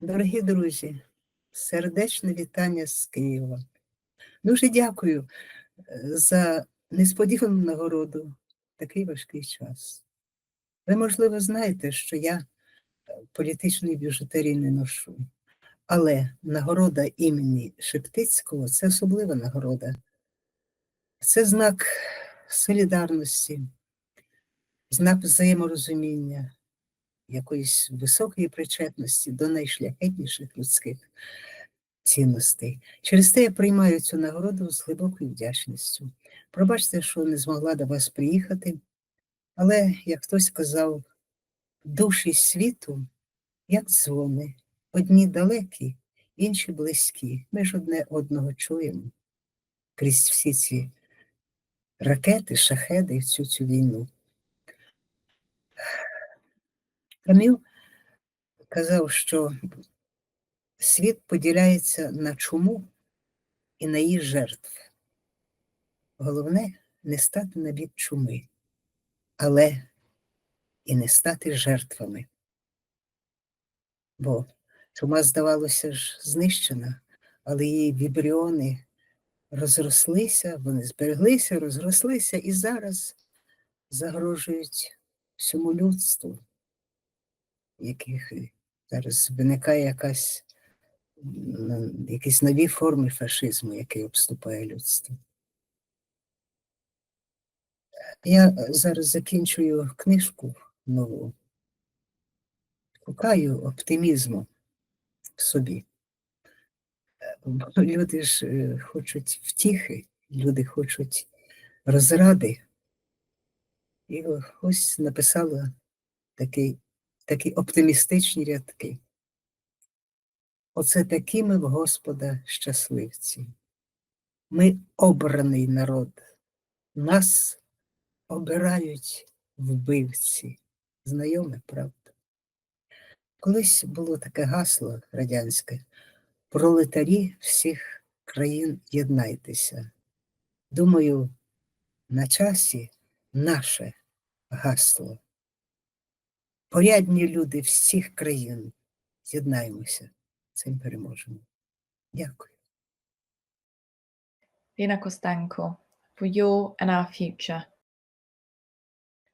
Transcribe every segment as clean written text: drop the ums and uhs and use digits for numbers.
Дорогі друзі, сердечне вітання з Києва. Дуже дякую за несподівану нагороду в такий важкий час. Ви, можливо, знаєте, що я політичної біжутерії не ношу, але нагорода імені Шептицького – це особлива нагорода. Це знак солідарності, знак взаєморозуміння, якоїсь високої причетності до найшляхетніших людських цінностей. Через те я приймаю цю нагороду з глибокою вдячністю. Пробачте, що не змогла до вас приїхати, але, як хтось казав, душі світу, як дзвони, одні далекі, інші близькі. Ми ж одне одного чуємо крізь всі ці ракети, шахеди, всю цю війну. Кам'ю казав, що світ поділяється на чуму і на її жертв. Головне – не стати на бік чуми, але і не стати жертвами. Бо чума, здавалося ж, знищена, але її вібріони розрослися, вони збереглися, розрослися і зараз загрожують всьому людству, яких зараз виникає якісь нові форми фашизму, який обступає людство. Я зараз закінчую книжку нову, шукаю оптимізму в собі. Люди ж хочуть втіхи, люди хочуть розради. І ось написала такі оптимістичні рядки. Оце такі ми в Господа щасливці. Ми обраний народ. Нас обирають вбивці. Знайоме, правда? Колись було таке гасло радянське: пролетарі всіх країн, єднайтеся. Думаю, на часі наше гасло. Порядні люди всіх країн, єднаємося, цим переможемо. Дякую. Lina Kostenko, for your and our future.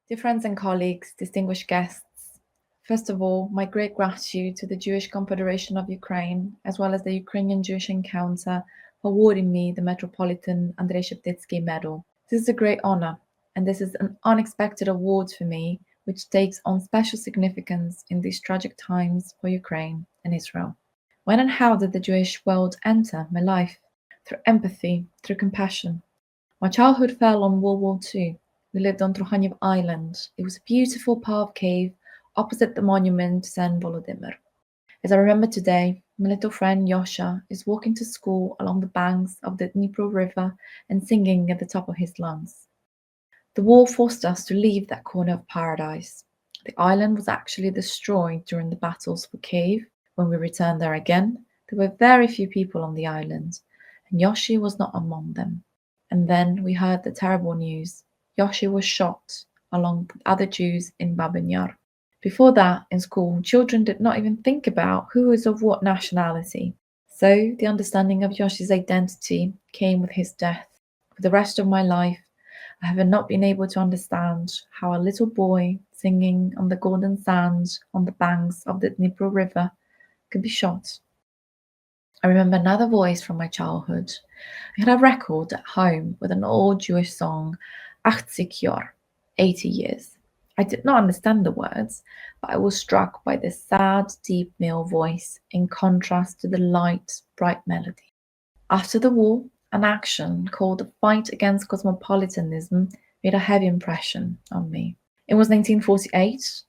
Dear friends and colleagues, distinguished guests, first of all, my great gratitude to the Jewish Confederation of Ukraine, as well as the Ukrainian Jewish Encounter, for awarding me the Metropolitan Andrey Sheptytsky Medal. This is a great honor, and this is an unexpected award for me, which takes on special significance in these tragic times for Ukraine and Israel. When and how did the Jewish world enter my life? Through empathy, through compassion. My childhood fell on World War II. We lived on Trukhanov Island. It was a beautiful part of Kyiv, opposite the monument to Saint Volodymyr. As I remember today, my little friend Yosha is walking to school along the banks of the Dnipro River and singing at the top of his lungs. The war forced us to leave that corner of paradise. The island was actually destroyed during the battles for Kyiv. When we returned there again, there were very few people on the island, and Yoshi was not among them. And then we heard the terrible news. Yoshi was shot along with other Jews in Babyn Yar. Before that, in school, children did not even think about who is of what nationality. So the understanding of Yoshi's identity came with his death. For the rest of my life, I have not been able to understand how a little boy singing on the golden sand on the banks of the Dnipro River could be shot. I remember another voice from my childhood. I had a record at home with an old Jewish song, 80 yor, 80 years. I did not understand the words, but I was struck by the sad, deep male voice in contrast to the light, bright melody. After the war, an action called the Fight Against Cosmopolitanism made a heavy impression on me. It was 1948.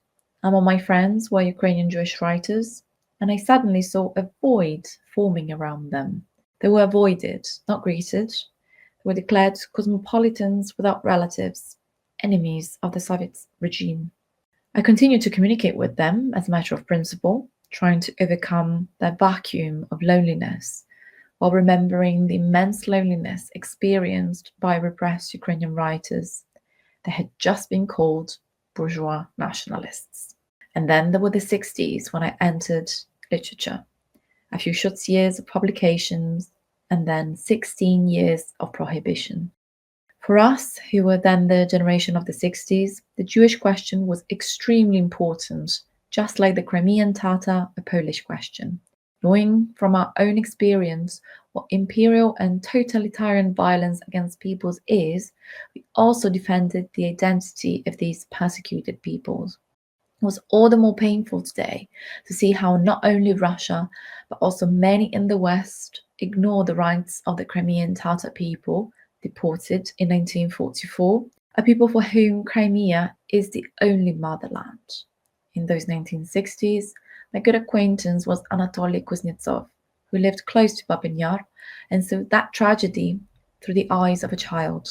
All my friends were Ukrainian Jewish writers, and I suddenly saw a void forming around them. They were avoided, not greeted. They were declared cosmopolitans without relatives, enemies of the Soviet regime. I continued to communicate with them as a matter of principle, trying to overcome their vacuum of loneliness, while remembering the immense loneliness experienced by repressed Ukrainian writers. They had just been called bourgeois nationalists. And then there were the 60s when I entered literature. a few short years of publications, and then 16 years of prohibition. For us, who were then the generation of the 60s, the Jewish question was extremely important, just like the Crimean Tatar or Polish question. Knowing from our own experience what imperial and totalitarian violence against peoples is, we also defended the identity of these persecuted peoples. It was all the more painful today to see how not only Russia, but also many in the West ignore the rights of the Crimean Tatar people deported in 1944, a people for whom Crimea is the only motherland. In those 1960s, my good acquaintance was Anatoly Kuznetsov, who lived close to Babyn Yar and saw that tragedy through the eyes of a child.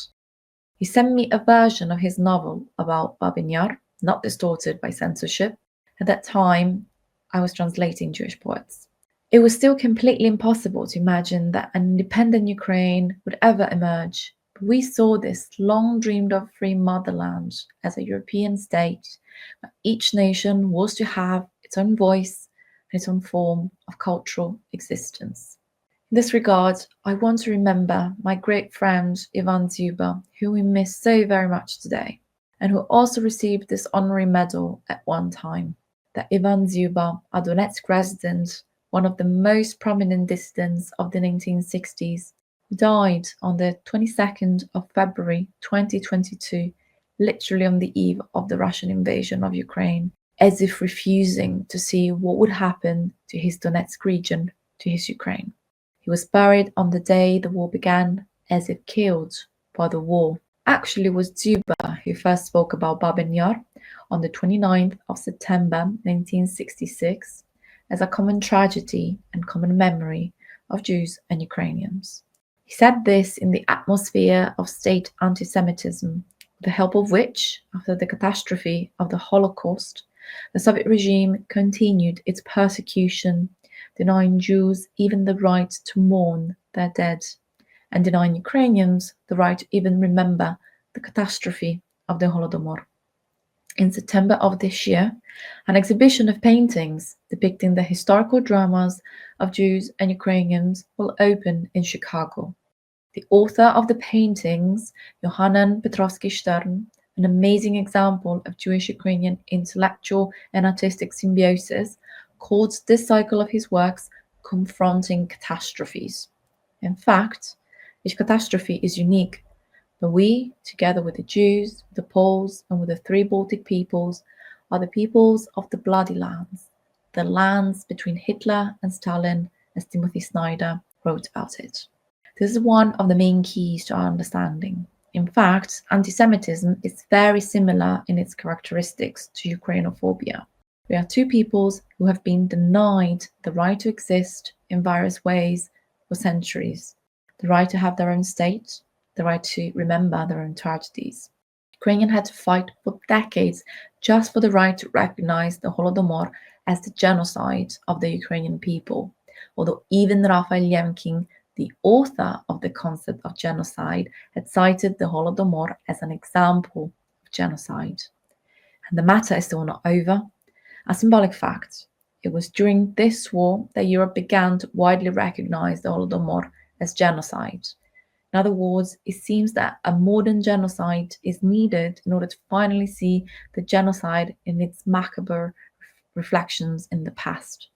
He sent me a version of his novel about Babyn Yar, not distorted by censorship. At that time, I was translating Jewish poets. It was still completely impossible to imagine that an independent Ukraine would ever emerge, but we saw this long dreamed of free motherland as a European state where each nation was to have its own voice and its own form of cultural existence. In this regard, I want to remember my great friend Ivan Dzyuba, who we miss so very much today, and who also received this honorary medal at one time. That Ivan Dzyuba, a Donetsk resident, one of the most prominent dissidents of the 1960s, who died on the 22nd of February 2022, literally on the eve of the Russian invasion of Ukraine, as if refusing to see what would happen to his Donetsk region, to his Ukraine. He was buried on the day the war began, as if killed by the war. Actually, it was Dzyuba who first spoke about Babyn Yar on the 29th of September 1966 as a common tragedy and common memory of Jews and Ukrainians. He said this in the atmosphere of state anti-Semitism, with the help of which, after the catastrophe of the Holocaust, the Soviet regime continued its persecution, denying Jews even the right to mourn their dead, and denying Ukrainians the right to even remember the catastrophe of the Holodomor. In September of this year, an exhibition of paintings depicting the historical dramas of Jews and Ukrainians will open in Chicago. The author of the paintings, Yohanan Petrovsky-Stern, an amazing example of Jewish-Ukrainian intellectual and artistic symbiosis, calls this cycle of his works confronting catastrophes. In fact, each catastrophe is unique, but we, together with the Jews, the Poles, and with the three Baltic peoples, are the peoples of the bloody lands, the lands between Hitler and Stalin, as Timothy Snyder wrote about it. This is one of the main keys to our understanding. In fact, anti-Semitism is very similar in its characteristics to Ukrainophobia. We are two peoples who have been denied the right to exist in various ways for centuries, the right to have their own state, the right to remember their own tragedies. Ukrainians had to fight for decades just for the right to recognize the Holodomor as the genocide of the Ukrainian people, although even Raphael Lemkin, the author of the concept of genocide, had cited the Holodomor as an example of genocide. And the matter is still not over. A symbolic fact, it was during this war that Europe began to widely recognize the Holodomor as genocide. In other words, it seems that a modern genocide is needed in order to finally see the genocide in its macabre reflections in the past.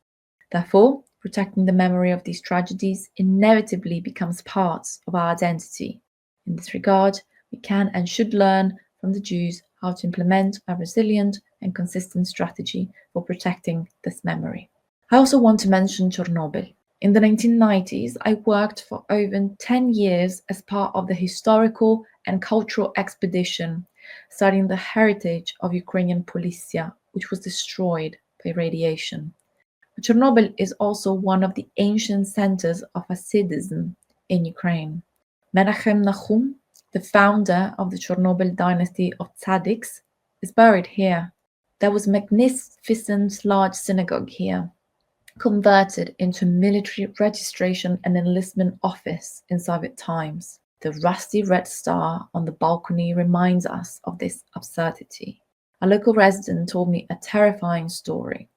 Therefore, protecting the memory of these tragedies inevitably becomes part of our identity. In this regard, we can and should learn from the Jews how to implement a resilient and consistent strategy for protecting this memory. I also want to mention Chernobyl. In the 1990s, I worked for over 10 years as part of the historical and cultural expedition studying the heritage of Ukrainian Polisia, which was destroyed by radiation. Chernobyl is also one of the ancient centers of Hasidism in Ukraine. Menachem Nahum, the founder of the Chernobyl dynasty of Tzaddiks, is buried here. There was a magnificent large synagogue here, converted into a military registration and enlistment office in Soviet times. The rusty red star on the balcony reminds us of this absurdity. A local resident told me a terrifying story.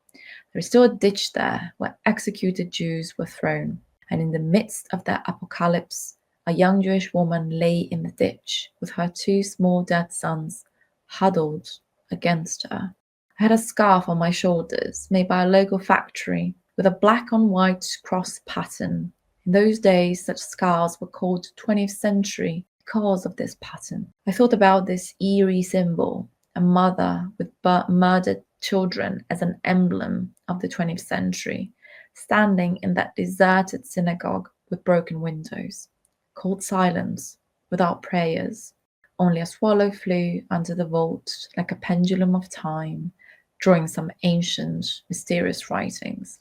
There is still a ditch there where executed Jews were thrown, and in the midst of that apocalypse, a young Jewish woman lay in the ditch with her 2 small dead sons huddled against her. I had a scarf on my shoulders made by a local factory with a black on white cross pattern. In those days, such scarves were called 20th century because of this pattern. I thought about this eerie symbol, a mother with murdered children as an emblem of the 20th century, standing in that deserted synagogue with broken windows. Cold silence, without prayers. Only a swallow flew under the vault like a pendulum of time, drawing some ancient, mysterious writings.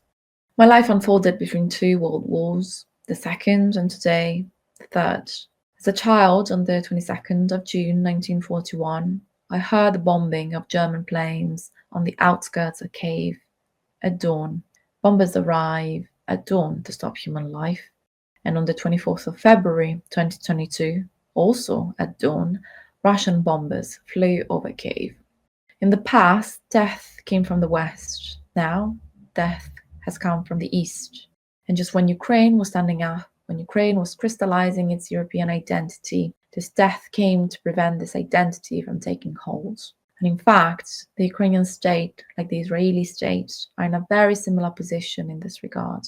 My life unfolded between 2 world wars, the second and today, the third. As a child, on the 22nd of June 1941, I heard the bombing of German planes on the outskirts of Kyiv. At dawn, bombers arrive at dawn to stop human life. And on the 24th of February 2022, also at dawn, Russian bombers flew over Kyiv. In the past, death came from the west. Now, death has come from the east. And just when Ukraine was standing up, when Ukraine was crystallizing its European identity, this death came to prevent this identity from taking hold. And in fact, the Ukrainian state, like the Israeli state, are in a very similar position in this regard.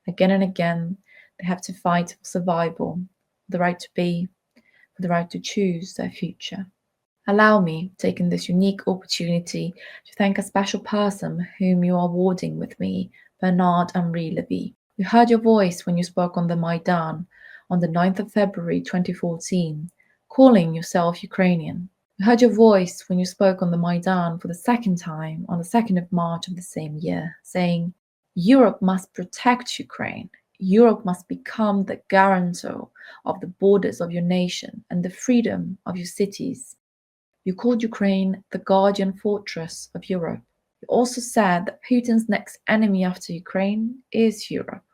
Again and again, they have to fight for survival, for the right to be, for the right to choose their future. Allow me, taking this unique opportunity, to thank a special person whom you are awarding with me, Bernard-Henri Lévy. We heard your voice when you spoke on the Maidan on the 9th of February 2014, calling yourself Ukrainian. We heard your voice when you spoke on the Maidan for the second time on the 2nd of March of the same year, saying, Europe must protect Ukraine. Europe must become the guarantor of the borders of your nation and the freedom of your cities. You called Ukraine the guardian fortress of Europe. You also said that Putin's next enemy after Ukraine is Europe.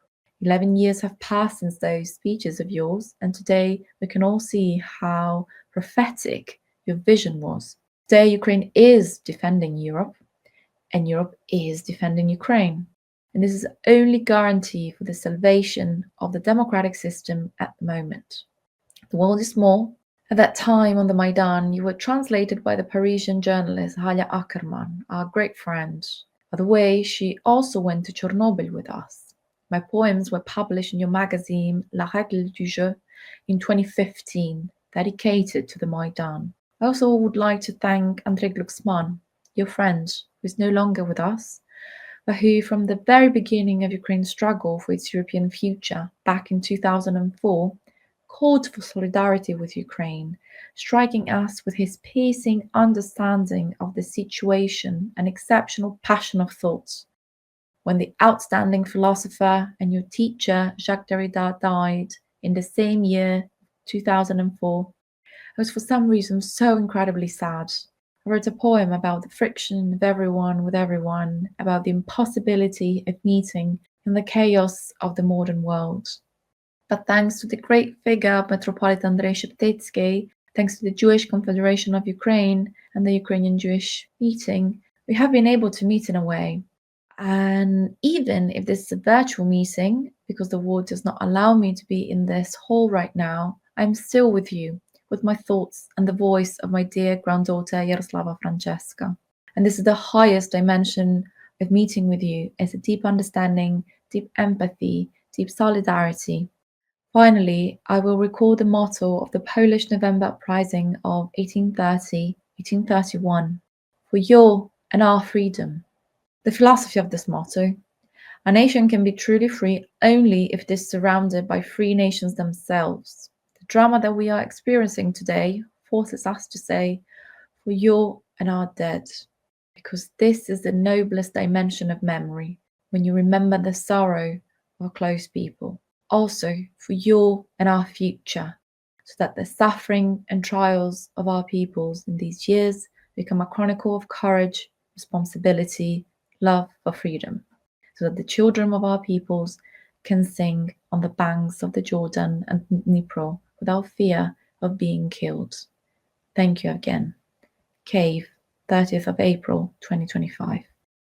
11 years have passed since those speeches of yours, and today we can all see how prophetic your vision was. Today, Ukraine is defending Europe, and Europe is defending Ukraine. And this is the only guarantee for the salvation of the democratic system at the moment. The world is small. At that time on the Maidan, you were translated by the Parisian journalist Halia Ackerman, our great friend. By the way, she also went to Chernobyl with us. My poems were published in your magazine La Règle du Jeu in 2015, dedicated to the Maidan. I also would like to thank Andrei Glucksmann, your friend, who is no longer with us, but who from the very beginning of Ukraine's struggle for its European future back in 2004, called for solidarity with Ukraine, striking us with his piercing understanding of the situation and exceptional passion of thought. When the outstanding philosopher and your teacher Jacques Derrida died in the same year, 2004, I was for some reason so incredibly sad. I wrote a poem about the friction of everyone with everyone, about the impossibility of meeting in the chaos of the modern world. But thanks to the great figure Metropolitan Andrey Sheptytsky, thanks to the Jewish Confederation of Ukraine and the Ukrainian Jewish meeting, we have been able to meet in a way. And even if this is a virtual meeting, because the war does not allow me to be in this hall right now, I'm still with you, with my thoughts and the voice of my dear granddaughter Yaroslava Francesca. And this is the highest dimension of meeting with you, is a deep understanding, deep empathy, deep solidarity. Finally, I will recall the motto of the Polish November uprising of 1830-1831, for your and our freedom. The philosophy of this motto: a nation can be truly free only if it is surrounded by free nations themselves. The drama that we are experiencing today forces us to say, for your and our dead, because this is the noblest dimension of memory, when you remember the sorrow of close people. Also for your and our future, so that the suffering and trials of our peoples in these years become a chronicle of courage, responsibility, love for freedom, so that the children of our peoples can sing on the banks of the Jordan and Dnipro without fear of being killed. Thank you again. Kyiv, 30th of April, 2025.